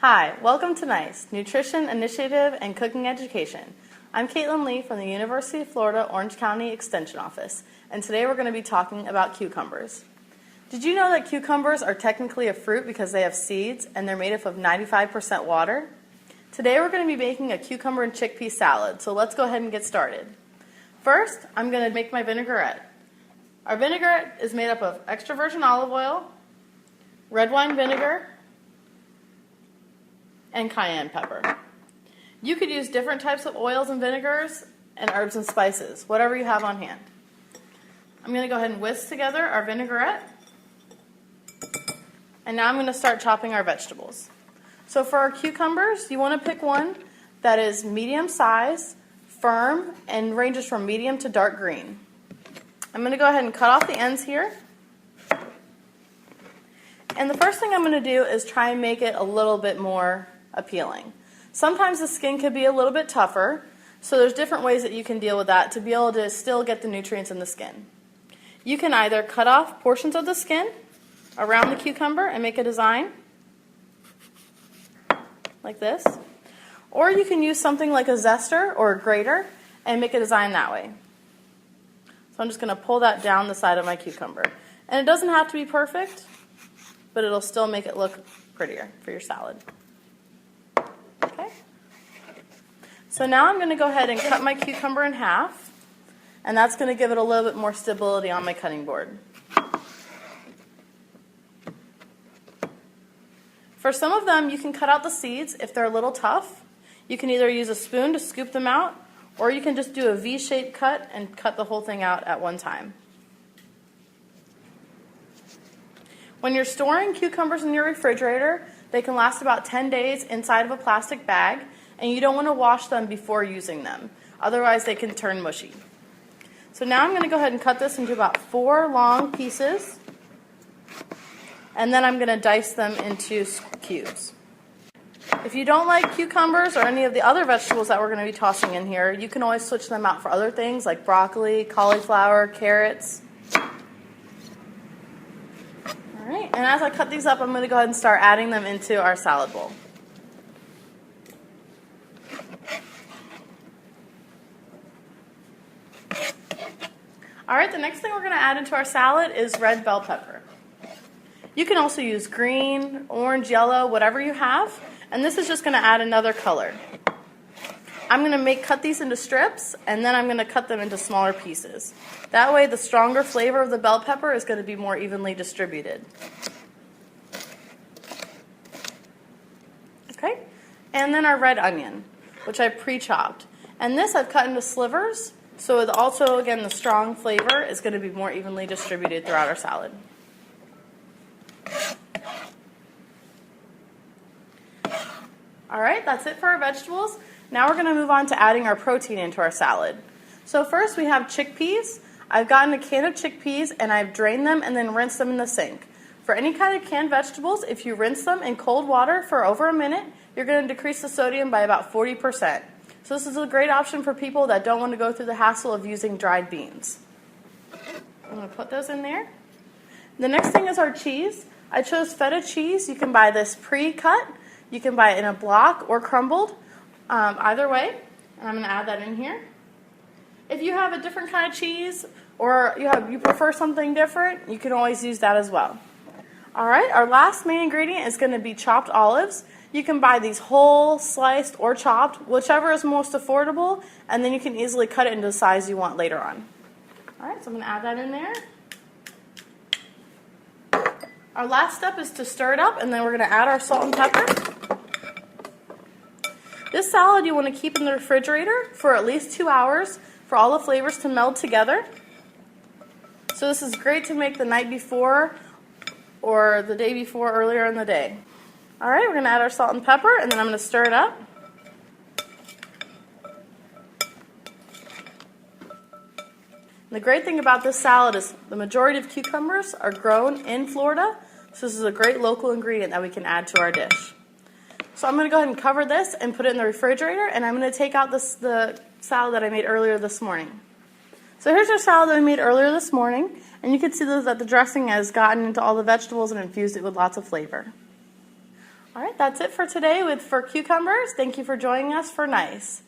Hi, welcome to N.I.C.E, Nutrition Initiative and Cooking Education. I'm Caitlin Lee from the University of Florida Orange County Extension Office, and today we're going to be talking about cucumbers. Did you know that cucumbers are technically a fruit because they have seeds and they're made up of 95% water? Today we're going to be making a cucumber and chickpea salad, so let's go ahead and get started. First, I'm going to make my vinaigrette. Our vinaigrette is made up of extra virgin olive oil, red wine vinegar, and cayenne pepper. You could use different types of oils and vinegars and herbs and spices, whatever you have on hand. I'm going to go ahead and whisk together our vinaigrette. And now I'm going to start chopping our vegetables. So for our cucumbers, you want to pick one that is medium size, firm, and ranges from medium to dark green. I'm going to go ahead and cut off the ends here. And the first thing I'm going to do is try and make it a little bit more appealing. Sometimes the skin could be a little bit tougher, so there's different ways that you can deal with that to be able to still get the nutrients in the skin. You can either cut off portions of the skin around the cucumber and make a design like this, or you can use something like a zester or a grater and make a design that way. So I'm just going to pull that down the side of my cucumber. And it doesn't have to be perfect, but it'll still make it look prettier for your salad. Okay. So now I'm going to go ahead and cut my cucumber in half, and that's going to give it a little bit more stability on my cutting board. For some of them, you can cut out the seeds if they're a little tough. You can either use a spoon to scoop them out, or you can just do a V-shaped cut and cut the whole thing out at one time. When you're storing cucumbers in your refrigerator, they can last about 10 days inside of a plastic bag, and you don't want to wash them before using them. Otherwise, they can turn mushy. So now I'm going to go ahead and cut this into about 4 long pieces, and then I'm going to dice them into cubes. If you don't like cucumbers or any of the other vegetables that we're going to be tossing in here, you can always switch them out for other things like broccoli, cauliflower, carrots. Alright, and as I cut these up, I'm going to go ahead and start adding them into our salad bowl. Alright, the next thing we're going to add into our salad is red bell pepper. You can also use green, orange, yellow, whatever you have, and this is just going to add another color. I'm going to cut these into strips, and then I'm going to cut them into smaller pieces. That way the stronger flavor of the bell pepper is going to be more evenly distributed. Okay, and then our red onion, which I pre-chopped. And this I've cut into slivers, so also, again, the strong flavor is going to be more evenly distributed throughout our salad. Alright, that's it for our vegetables. Now we're going to move on to adding our protein into our salad. So first we have chickpeas. I've gotten a can of chickpeas and I've drained them and then rinsed them in the sink. For any kind of canned vegetables, if you rinse them in cold water for over a minute, you're going to decrease the sodium by about 40%. So this is a great option for people that don't want to go through the hassle of using dried beans. I'm going to put those in there. The next thing is our cheese. I chose feta cheese. You can buy this pre-cut. You can buy it in a block or crumbled, either way. And I'm going to add that in here. If you have a different kind of cheese or you prefer something different, you can always use that as well. All right, our last main ingredient is going to be chopped olives. You can buy these whole, sliced, or chopped, whichever is most affordable, and then you can easily cut it into the size you want later on. All right, so I'm going to add that in there. Our last step is to stir it up, and then we're going to add our salt and pepper. This salad you want to keep in the refrigerator for at least 2 hours for all the flavors to meld together. So this is great to make the night before or the day before earlier in the day. All right, we're going to add our salt and pepper, and then I'm going to stir it up. The great thing about this salad is the majority of cucumbers are grown in Florida, so this is a great local ingredient that we can add to our dish. So I'm going to go ahead and cover this and put it in the refrigerator, and I'm going to take out the salad that I made earlier this morning. So here's our salad that I made earlier this morning, and you can see that the dressing has gotten into all the vegetables and infused it with lots of flavor. All right, that's it for today for cucumbers. Thank you for joining us for N.I.C.E.